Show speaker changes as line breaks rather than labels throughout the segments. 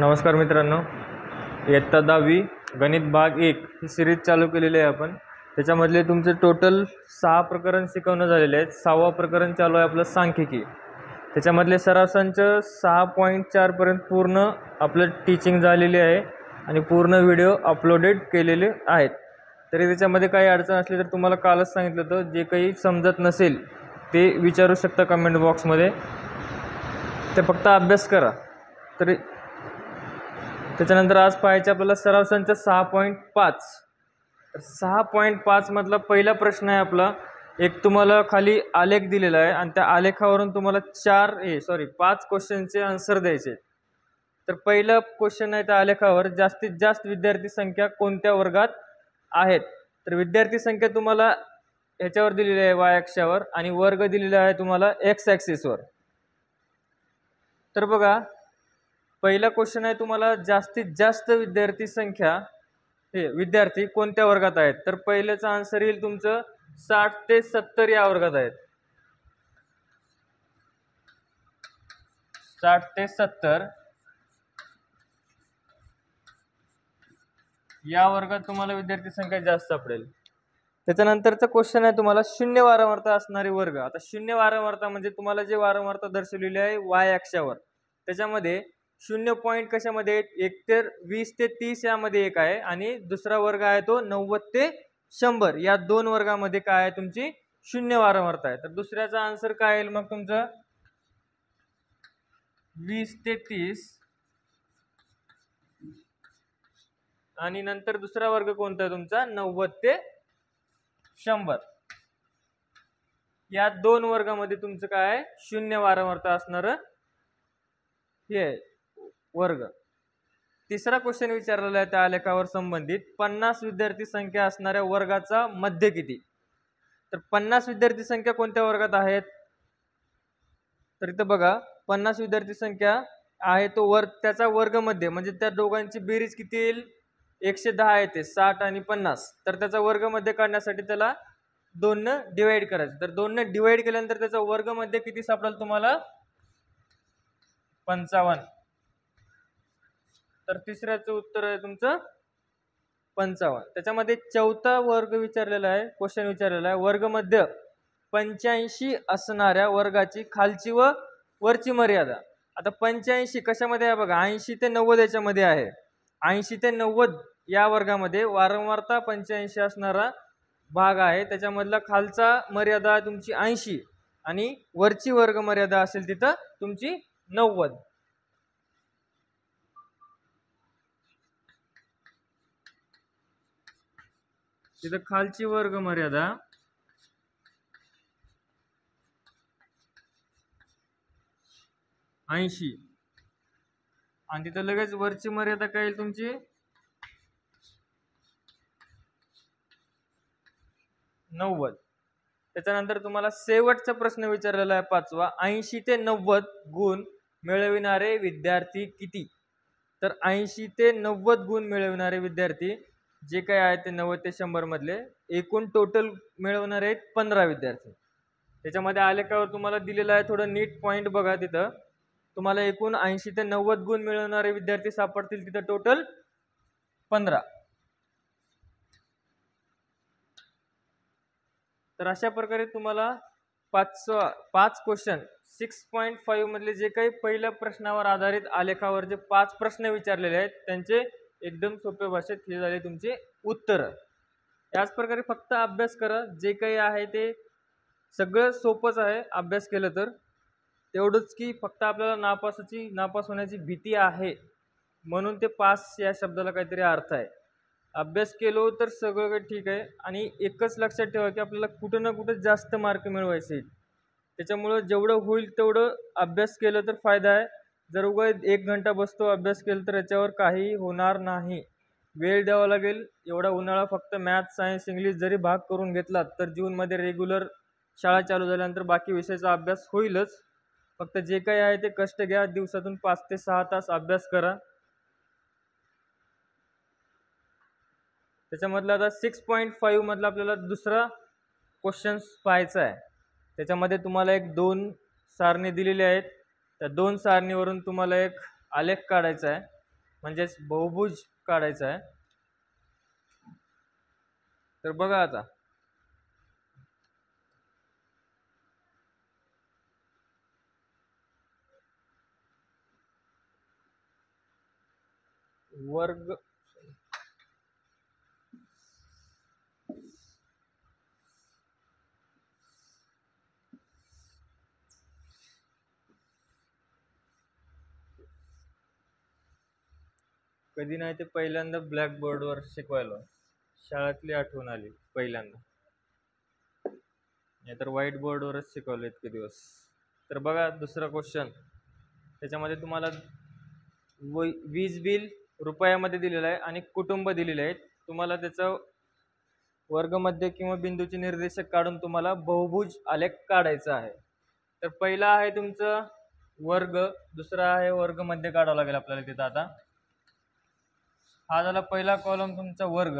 नमस्कार मित्रांनो, इयत्ता 10वी गणित भाग 1 ही सिरीज चालू केलेली आहे आपण. त्याच्यामधले तुमचे टोटल 6 प्रकरण शिकवणं झालेले आहेत. 6वं प्रकरण चालू आहे आपलं सांख्यिकी. त्याच्यामधले सरासंच 6.4 पर्यंत पूर्ण आपलं टीचिंग झालेली आहे आणि पूर्ण व्हिडिओ अपलोडेड केलेले आहेत. तरी त्याच्यामध्ये काही अडचण असली तर तुम्हाला कालच सांगितलं होतं, जे काही समजत नसेल ते विचारू शकता कमेंट बॉक्समध्ये. ते फक्त अभ्यास करा. तरी त्याच्यानंतर आज पाहायचे आपल्याला सराव संच 6.5. 6.5 मधला पहिला प्रश्न आहे आपला. एक तुम्हाला खाली आलेख दिलेला आहे आणि त्या आलेखावरून तुम्हाला 5 क्वेश्चनचे आन्सर द्यायचे. तर पहिला क्वेश्चन आहे त्या आलेखावर, जास्तीत जास्त विद्यार्थी संख्या कोणत्या वर्गात आहेत. तर विद्यार्थी संख्या तुम्हाला ह्याच्यावर दिलेली आहे वाय अक्षावर आणि वर्ग दिलेला आहे तुम्हाला एक्स ॲक्सिसवर. तर बघा, पहिला क्वेश्चन आहे तुम्हाला जास्तीत जास्त विद्यार्थी कोणत्या वर्गात आहेत. तर पहिल्याचं आन्सर येईल तुमचं 60 ते 70 या वर्गात आहेत. 60 ते 70 या वर्गात तुम्हाला विद्यार्थी संख्या जास्त सापडेल. त्याच्यानंतरचा क्वेश्चन आहे तुम्हाला शून्य वारंवारता असणारे वर्ग. आता शून्य वारंवारता म्हणजे तुम्हाला जे वारंवारता दर्शवलेली आहे वाय अक्षावर, त्याच्यामध्ये 0 पॉईंट कशामध्ये आहेत, एक तर 20 ते 30 यामध्ये एक आहे आणि दुसरा वर्ग आहे तो 90 ते 100. या दोन वर्गामध्ये काय आहे तुमची शून्य वारंवारता आहे. तर दुसऱ्याचा आन्सर काय येईल मग तुमचं 20 ते 30 आणि नंतर दुसरा वर्ग कोणता आहे तुमचा 90 ते 100. या दोन वर्गामध्ये तुमचं काय आहे शून्य वारंवारता असणार हे वर्ग. तिसरा क्वेश्चन विचारलेला आहे त्या आलेखावर संबंधित 50 विद्यार्थी संख्या असणाऱ्या वर्गाचा मध्य किती. तर 50 विद्यार्थी संख्या कोणत्या वर्गात आहेत. तर इथं बघा 50 विद्यार्थी संख्या आहे तो त्याचा वर्ग मध्य म्हणजे त्या दोघांची बेरीज किती येईल 110 येते, 60 आणि 50. तर त्याचा वर्ग मध्य काढण्यासाठी त्याला 2 ने डिवाइड करायचं. तर 2 ने डिवाइड केल्यानंतर त्याचा वर्ग मध्य किती सापडेल तुम्हाला 55. तर तिसऱ्याचं उत्तर आहे तुमचं 55. त्याच्यामध्ये चौथा वर्ग विचारलेला आहे, क्वेश्चन विचारलेला आहे, वर्ग मध्य 85 असणाऱ्या वर्गाची खालची व वरची मर्यादा. आता 85 कशामध्ये आहे बघा, 80 ते 90 याच्यामध्ये आहे. 80 ते 90 या वर्गामध्ये वारंवारता 85 असणारा भाग आहे. त्याच्यामधला खालचा मर्यादा तुमची 80 आणि वरची वर्ग मर्यादा असेल तिथं तुमची 90. तिथं खालची वर्ग मर्यादा 80 आणि तिथं लगेच वरची मर्यादा काय येईल तुमची 90. त्याच्यानंतर तुम्हाला शेवटचा प्रश्न विचारलेला आहे 5वा, 80 ते 90 गुण मिळविणारे विद्यार्थी किती. तर 80 ते 90 गुण मिळविणारे विद्यार्थी जे काही आहेत ते 90 ते 100 मधले एकूण टोटल मिळवणारे आहेत 15 विद्यार्थी. त्याच्यामध्ये आलेखावर तुम्हाला दिलेला आहे, थोडं नीट पॉईंट बघा. तिथं तुम्हाला एकूण 80 ते 90 गुण मिळवणारे विद्यार्थी सापडतील तिथं टोटल 15. तर अशा प्रकारे तुम्हाला 5 क्वेश्चन 6.5 मधले जे काही पहिल्या प्रश्नावर आधारित आलेखावर जे 5 प्रश्न विचारलेले आहेत त्यांचे एकदम सोप्या भाषेत हे झाले तुमचे उत्तर. याच प्रकारे फक्त अभ्यास करा. जे काही आहे ते सगळं सोपंच आहे अभ्यास केलं तर. तेवढंच की फक्त आपल्याला नापास होण्याची भीती आहे म्हणून ते पास या शब्दाला काहीतरी अर्थ आहे. अभ्यास केलो तर सगळं काही ठीक आहे आणि एकच लक्षात ठेवा की आपल्याला कुठं ना कुठं जास्त मार्क मिळवायचे आहेत. त्याच्यामुळं जेवढं होईल तेवढं अभ्यास केलं तर फायदा आहे. जर उगाच 1 घंटा बसतो अभ्यास केलं तर याच्यावर काही होणार नाही. वेळ द्यावा लागेल. एवढा उन्हाळा फक्त मॅथ्स, सायन्स, इंग्लिश जरी भाग करून घेतलात तर जूनमध्ये रेग्युलर शाळा चालू झाल्यानंतर बाकी विषयाचा अभ्यास होईलच. फक्त जे काही आहे ते कष्ट घ्या. दिवसातून 5 ते 6 तास अभ्यास करा. त्याच्यामधला आता 6.5 मधला आपल्याला दुसरा क्वेश्चन्स पाहायचा आहे. त्याच्यामध्ये तुम्हाला 2 सारणी दिलेली आहेत. त्या 2 सारणीवरून तुम्हाला एक आलेख काढायचा आहे. म्हणजेच बहुभुज काढायचा आहे. तर बघा आता वर्ग कधी नाही ते पहिल्यांदा ब्लॅकबोर्डवर शिकवायला, शाळेतली आठवण आली पहिल्यांदा, नाहीतर व्हाईट बोर्डवरच शिकवलं इतके दिवस. तर बघा दुसरा क्वेश्चन, त्याच्यामध्ये तुम्हाला वीज बिल रुपयामध्ये दिलेलं आहे आणि कुटुंब दिलेले आहेत. तुम्हाला त्याचं वर्गमध्य किंवा बिंदूचे निर्देशक काढून तुम्हाला बहुभुज आलेख काढायचा आहे. तर पहिला आहे तुमचं वर्ग, दुसरा आहे वर्गमध्य काढावं लागेल आपल्याला तिथं. आता हा झाला पहिला कॉलम तुमचा वर्ग,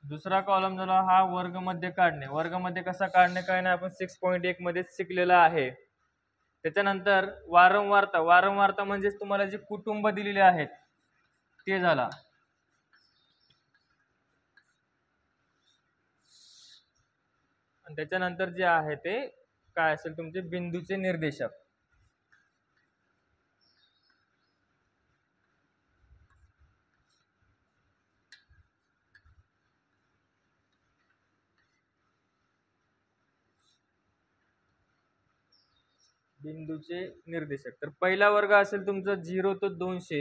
दुसरा कॉलम झाला हा वर्गमध्य काढणे. वर्गमध्य कसा काढणे काय नाही आपण 6.1 मध्ये शिकलेला आहे. त्याच्यानंतर वारंवारता, वारंवारता म्हणजे तुम्हाला जे कुटुंब दिलेले आहेत ते झाला. आणि त्याच्यानंतर जे आहे ते काय असेल तुमचे बिंदूचे निर्देशक. बिंदूचे निर्देशक. तर पहिला वर्ग असेल तुमचा 0 ते 200,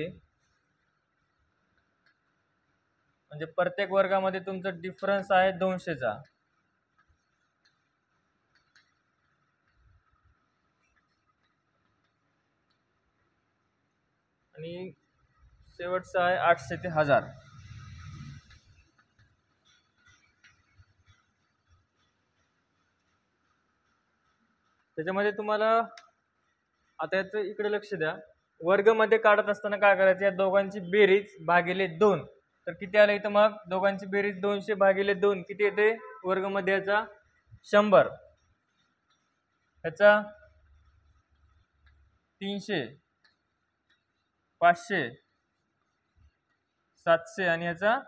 म्हणजे प्रत्येक वर्गामध्ये तुमचा डिफरन्स आहे 200चा. आणि शेवटचा आहे 800 ते 1000. त्याच्यामध्ये तुम्हाला आता याचं इकडे लक्ष द्या. वर्गमध्ये काढत असताना काय करायचं, या दोघांची बेरीज भागिले 2. तर किती आलं इथं मग, दोघांची बेरीज 200 भागिले 2 किती येते वर्गमध्ये याचा 100, ह्याचा 300, 500, 700 आणि याचा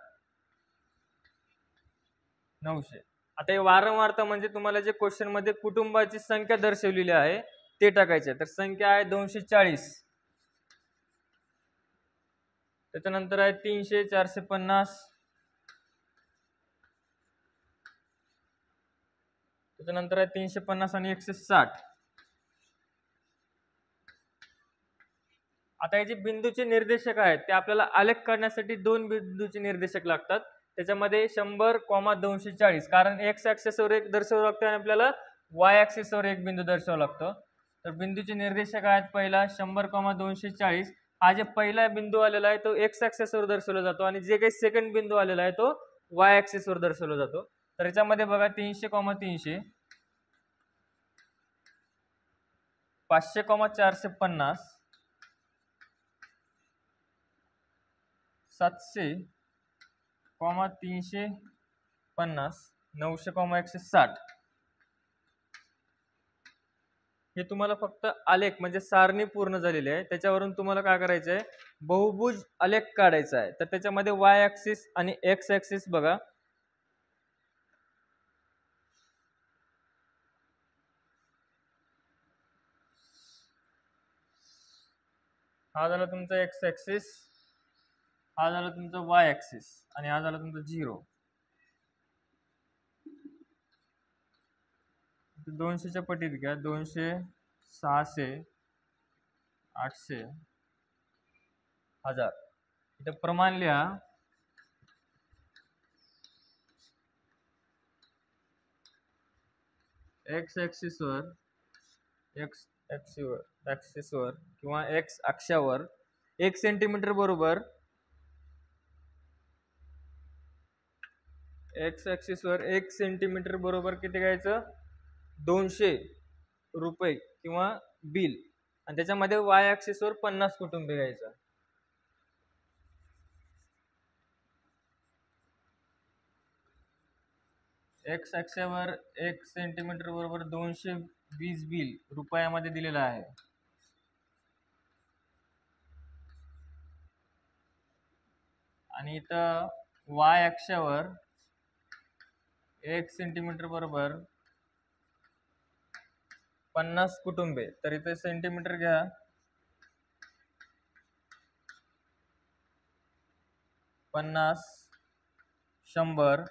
900. आता हे वारंवारता म्हणजे तुम्हाला जे क्वेश्चन मध्ये कुटुंबाची संख्या दर्शवलेली आहे ते टाकायचे. तर संख्या आहे 240, त्याच्यानंतर आहे 300, 450, त्याच्यानंतर आहे 350 आणि 160. आता हे जे बिंदूचे निर्देशक आहेत ते आपल्याला आलेख काढण्यासाठी 2 बिंदूचे निर्देशक लागतात. त्याच्यामध्ये 100, 240, कारण एक्स ऍक्सिसवर एक दर्शवावं लागतं आणि आपल्याला वाय ऍक्सिसवर एक बिंदू दर्शवावा लागतो. तर बिंदूचे निर्देशक आहेत पहिला 100, 240. हा जे पहिला बिंदू आलेला आहे तो एक्स ऍक्सिसवर दर्शवला जातो आणि जे काही सेकंड बिंदू आलेला आहे तो वाय ऍक्सिसवर दर्शवला जातो. तर याच्यामध्ये बघा 300, 300, 500, 450, 700, 350, 900, 160. हे तुम्हाला फक्त आलेख म्हणजे सारणी पूर्ण झालेली आहे. त्याच्यावरून तुम्हाला काय करायचं आहे, बहुभुज आलेख काढायचा आहे. तर त्याच्यामध्ये वाय ऍक्सिस आणि एक्स ऍक्सिस बघा. हा झाला तुमचा एक्स ऍक्सिस, हा झाला तुमचा वाय ऍक्सिस आणि हा झाला तुमचा 0. 200च्या पटीत घ्या, 200, 600, 800, 1000. इथं प्रमाण लिहा. एक्स ऍक्सिसवर किंवा एक्स अक्षावर 1 सेंटीमीटर बरोबर, एक्स ऍक्सिसवर 1 सेंटीमीटर बरोबर किती घ्यायचं, 200 रुपये किंवा बिल. आणि त्याच्यामध्ये वाय ऍक्सिसवर 50 कुटुंब घ्यायचं. एक्स अक्षावर 1 सेंटीमीटर बरोबर 220 बिल रुपयामध्ये दिलेलं आहे. आणि इथं वाय अक्षावर 1 सेंटीमीटर बरोबर 50 कुटुंबे, तर इथे सेंटीमीटर घ्या. 50, 100,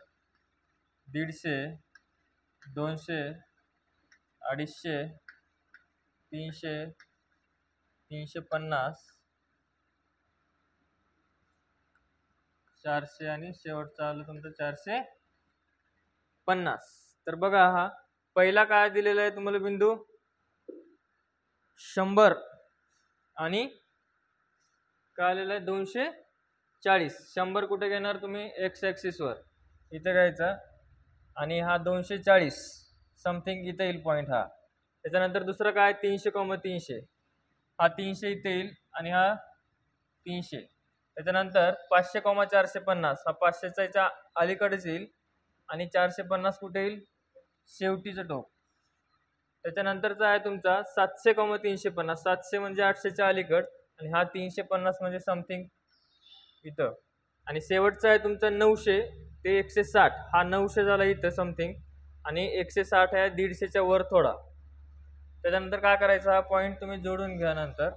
150, 200, 250, 300, 350, 400 आणि शेवटचा आलं तुमचं 450. तर बघा हा पहिला काय दिलेला आहे तुम्हाला बिंदू 100 आणि काय आलेलं आहे 240. 100 कुठे घेणार तुम्ही एक्स ॲक्सिस वर इथे घ्यायचा आणि हा 240 समथिंग इथे येईल पॉईंट हा. त्याच्यानंतर दुसरं काय 300,300, हा 300 इथे येईल आणि हा 300. त्याच्यानंतर 500,450, हा 500चा याच्या अलीकडेच येईल आणि 450 कुठे येईल शेवटीचं टोक. त्याच्यानंतरचा आहे तुमचा 700,350, 700 म्हणजे 800च्या अलीकड आणि हा 350 म्हणजे समथिंग इथं. आणि शेवटचा आहे तुमचा 900 ते 160, हा 900 झाला इथं समथिंग आणि 160 आहे 150च्या वर थोडा. त्याच्यानंतर काय करायचं हा पॉईंट तुम्ही जोडून घ्या. नंतर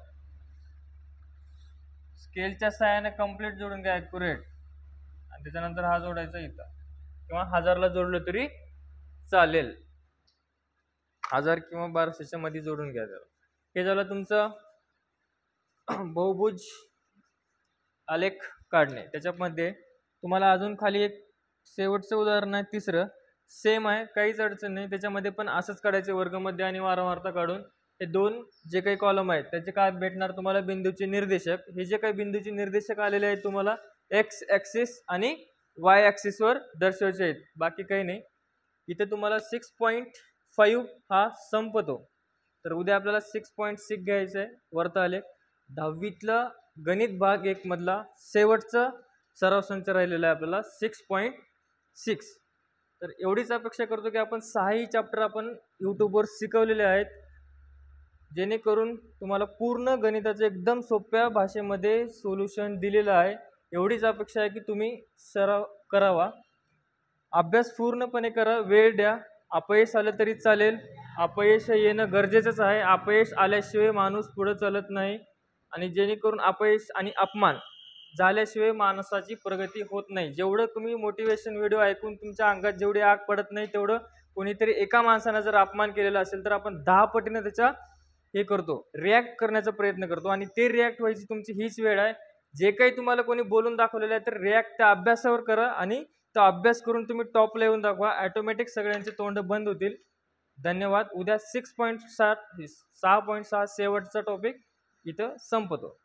स्केलच्या सहाय्याने कंप्लीट जोडून घ्या ॲक्युरेट आणि त्याच्यानंतर हा जोडायचा इथं किंवा 1000ला जोडलं तरी चालेल. 1000 किंवा 1200च्या मध्ये जोडून घ्या त्याला. हे झालं तुमचं बहुभुज आलेख काढणे. त्याच्यामध्ये तुम्हाला अजून खाली एक शेवटचं उदाहरण आहे तिसरं, सेम आहे काहीच अडचण नाही. त्याच्यामध्ये पण असंच काढायचे वर्गमध्ये आणि वारंवारता काढून. हे दोन जे काही कॉलम आहेत त्याचे काय भेटणार तुम्हाला बिंदूचे निर्देशक. हे जे काही बिंदूचे निर्देशक आलेले आहेत तुम्हाला एक्स ॲक्सिस आणि वाय ॲक्सिसवर दर्शवायचे आहेत, बाकी काही नाही. इथे तुम्हाला 6.5 हा संपतो. तर उद्या आपल्याला 6.6 घ्यायचं आहे वरता आलेख. 10वीतला गणित भाग 1 मधला शेवटचा सराव संच राहिलेला आहे आपल्याला 6.6. तर एवढीच अपेक्षा करतो की आपण 6ही चॅप्टर आपण यूट्यूबवर शिकवलेले आहेत, जेणेकरून तुम्हाला पूर्ण गणिताचं एकदम सोप्या भाषेमध्ये सोल्युशन दिलेलं आहे. एवढीच अपेक्षा आहे की तुम्ही सराव करावा, अभ्यास पूर्णपणे करा, वेळ द्या. अपयश आलं तरी चालेल, अपयश येणं गरजेचंच आहे. अपयश आल्याशिवाय माणूस पुढे चालत नाही आणि जेणेकरून अपयश आणि अपमान झाल्याशिवाय माणसाची प्रगती होत नाही. जेवढं तुम्ही मोटिवेशन व्हिडिओ ऐकून तुमच्या अंगात जेवढी आग पडत नाही तेवढं कोणीतरी एका माणसानं जर अपमान केलेला असेल तर आपण 10 पटीनं त्याच्या हे करतो, रिॲक्ट करण्याचा प्रयत्न करतो आणि ते रिॲक्ट व्हायची तुमची हीच वेळ आहे. जे काही तुम्हाला कोणी बोलून दाखवलेलं आहे तर रिॲक्ट त्या अभ्यासावर करा आणि तो अभ्यास करून तुम्ही टॉपला येऊन दाखवा. ऑटोमॅटिक सगळ्यांचे तोंड बंद होतील. धन्यवाद. उद्या 6.6 शेवटचा टॉपिक इथं संपतो.